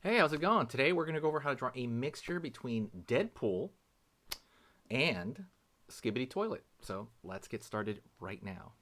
Hey, how's it going? Today we're going to go over how to draw a mixture between Deadpool and Skibidi Toilet. So let's get started right now.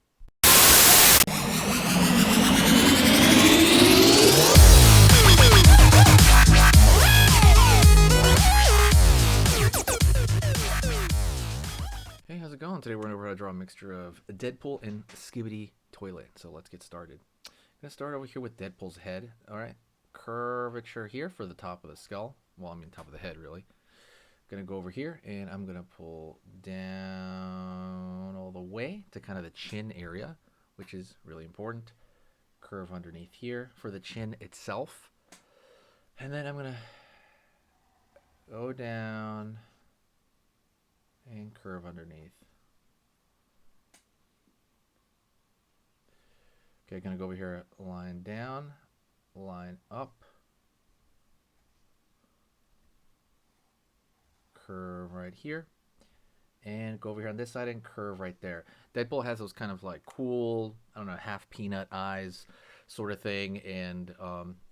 Hey, how's it going? Today we're going to go over how to draw a mixture of Deadpool and Skibidi Toilet. So let's get started. I'm going to start over here with Deadpool's head. All right. Curvature here for the top of the skull. Well, I mean top of the head, really. Gonna go over here and I'm gonna pull down all the way to kind of the chin area, which is really important. Curve underneath here for the chin itself. And then I'm gonna go down and curve underneath. Okay, gonna go over here, line down, line up, curve right here, and go over here on this side and curve right there. Deadpool has those kind of like cool, I don't know, half peanut eyes sort of thing, and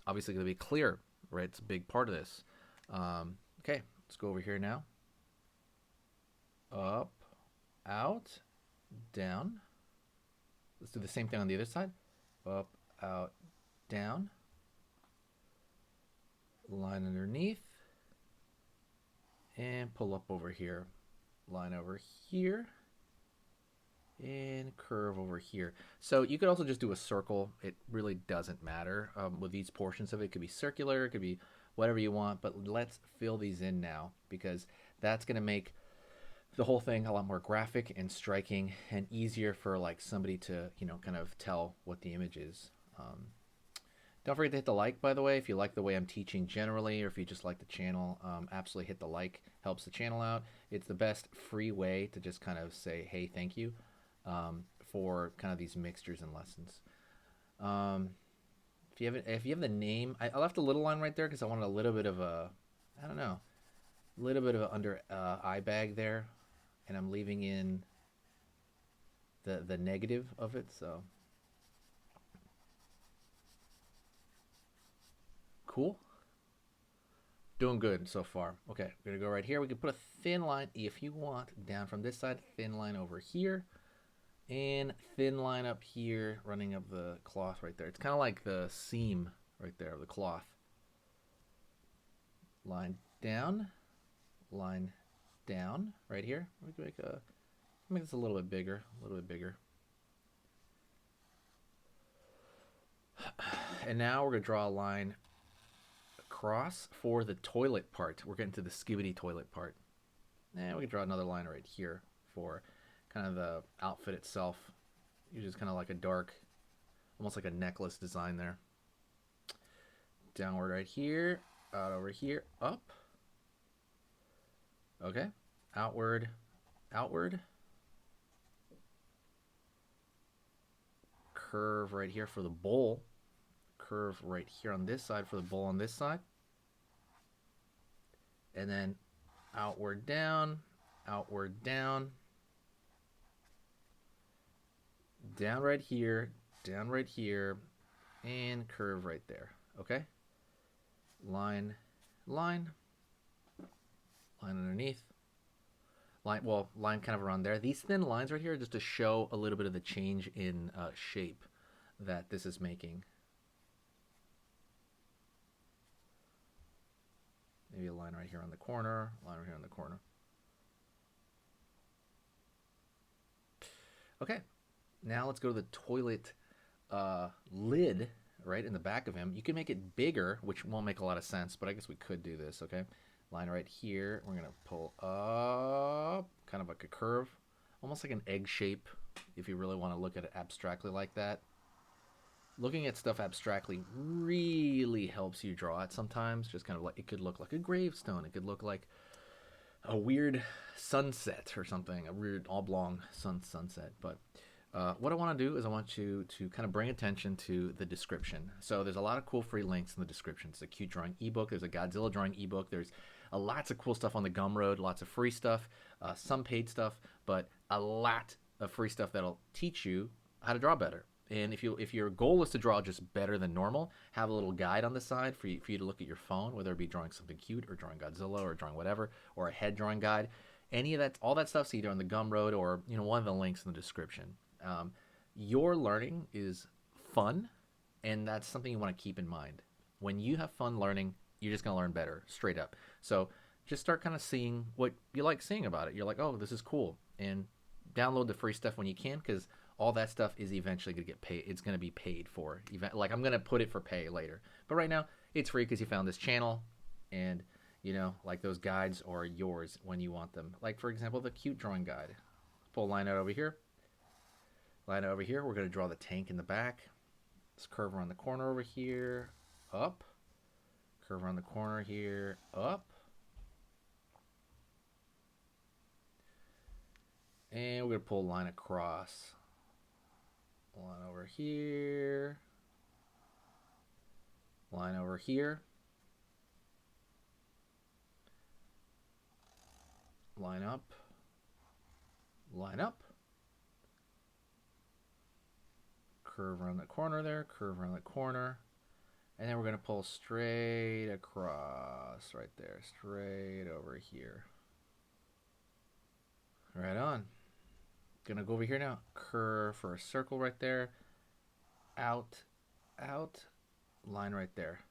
obviously going to be clear, right? It's a big part of this. Okay, let's go over here now. Up, out, down. Let's do the same thing on the other side. Up, out, down. Line underneath. And pull up over here. Line over here. And curve over here. So you could also just do a circle. It really doesn't matter with these portions of it. It could be circular. It could be whatever you want. But let's fill these in now, because that's going to make the whole thing a lot more graphic and striking and easier for like somebody to, you know, kind of tell what the image is. Don't forget to hit the like, by the way, if you like the way I'm teaching generally, or if you just like the channel. Absolutely hit the like. Helps the channel out. It's the best free way to just kind of say, hey, thank you, for kind of these mixtures and lessons. If you have the name, I left a little line right there because I wanted a little bit of a, I don't know, a little bit of an under eye bag there, and I'm leaving in the negative of it. So cool. Doing good so far. Okay, we're gonna go right here. We can put a thin line if you want down from this side, thin line over here, and thin line up here, running up the cloth right there. It's kind of like the seam right there of the cloth. Line down right here. We can make this a little bit bigger, And now we're gonna draw a line across for the toilet part. We're getting to the Skibidi toilet part. And we can draw another line right here for kind of the outfit itself. Usually it's kind of like a dark, almost like a necklace design there. Downward right here, out over here, up. Okay, outward. Curve right here for the bowl. Curve right here on this side for the bowl on this side. And then outward down, down right here, and curve right there. Okay? Line underneath. Line kind of around there. These thin lines right here are just to show a little bit of the change in shape that this is making. Maybe a line right here on the corner, line right here on the corner. Okay, now let's go to the toilet lid right in the back of him. You can make it bigger, which won't make a lot of sense, but I guess we could do this, okay? Line right here. We're going to pull up, kind of like a curve, almost like an egg shape, if you really want to look at it abstractly like that. Looking at stuff abstractly really helps you draw it sometimes. Just kind of like, it could look like a gravestone. It could look like a weird sunset or something, a weird oblong sunset. But what I want to do is I want you to kind of bring attention to the description. So there's a lot of cool free links in the description. It's a cute drawing ebook. There's a Godzilla drawing ebook. There's lots of cool stuff on the Gumroad, lots of free stuff, some paid stuff, but a lot of free stuff that'll teach you how to draw better. And if your goal is to draw just better than normal, have a little guide on the side for you to look at your phone, whether it be drawing something cute or drawing Godzilla or drawing whatever, or a head drawing guide. Any of that, all that stuff's either on the Gumroad or one of the links in the description. Your learning is fun, and that's something you want to keep in mind. When you have fun learning, you're just going to learn better, straight up. So just start kind of seeing what you like seeing about it. You're like, oh, this is cool. And download the free stuff when you can, because all that stuff is eventually going to get paid. It's going to be paid for. Like, I'm going to put it for pay later. But right now, it's free because you found this channel. And, like those guides are yours when you want them. Like, for example, the cute drawing guide. Pull a line out over here. Line out over here. We're going to draw the tank in the back. Let's curve around the corner over here. Up. Curve around the corner here. Up. And we're going to pull a line across. Line over here. Line over here. Line up. Line up. Curve around the corner there. Curve around the corner. And then we're going to pull straight across right there. Straight over here. Right on. Gonna go over here now. Curve for a circle right there. Out. Line right there.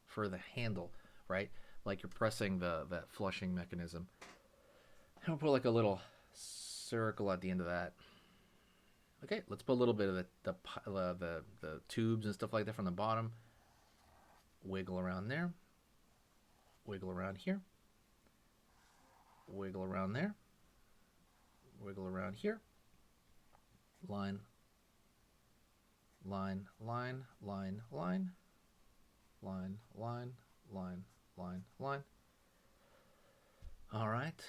For the handle, right? Like you're pressing that flushing mechanism. And we'll put like a little circle at the end of that. Okay, let's put a little bit of the tubes and stuff like that from the bottom. Wiggle around there. Wiggle around here. Wiggle around there. Wiggle around here. Line. Line, line, line, line. Line, line, line, line, line. All right.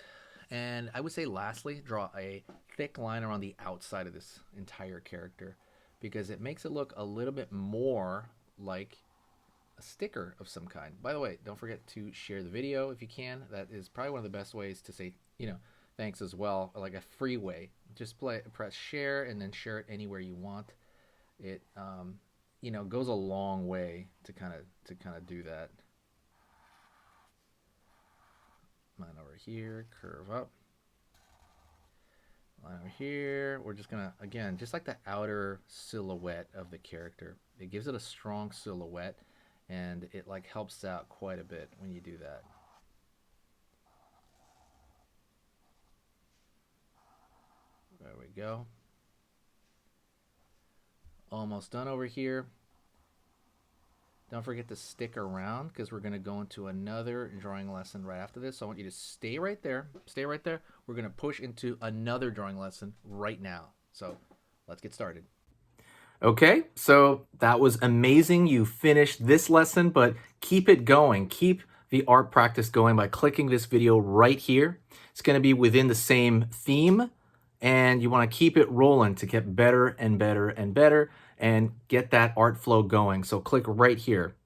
And I would say lastly, draw a thick line around the outside of this entire character, because it makes it look a little bit more like a sticker of some kind. By the way, don't forget to share the video if you can. That is probably one of the best ways to say, thanks as well, like a free way. Just press share and then share it anywhere you want. It goes a long way to kind of do that. Line over here, curve up. Line over here. We're just gonna, again, just like the outer silhouette of the character. It gives it a strong silhouette, and it like helps out quite a bit when you do that. There we go. Almost done over here. Don't forget to stick around, because we're going to go into another drawing lesson right after this. So I want you to stay right there. Stay right there. We're going to push into another drawing lesson right now. So let's get started. Okay, so that was amazing. You finished this lesson, but keep it going. Keep the art practice going by clicking this video right here. It's going to be within the same theme, and you want to keep it rolling to get better and better and better and get that art flow going. So click right here.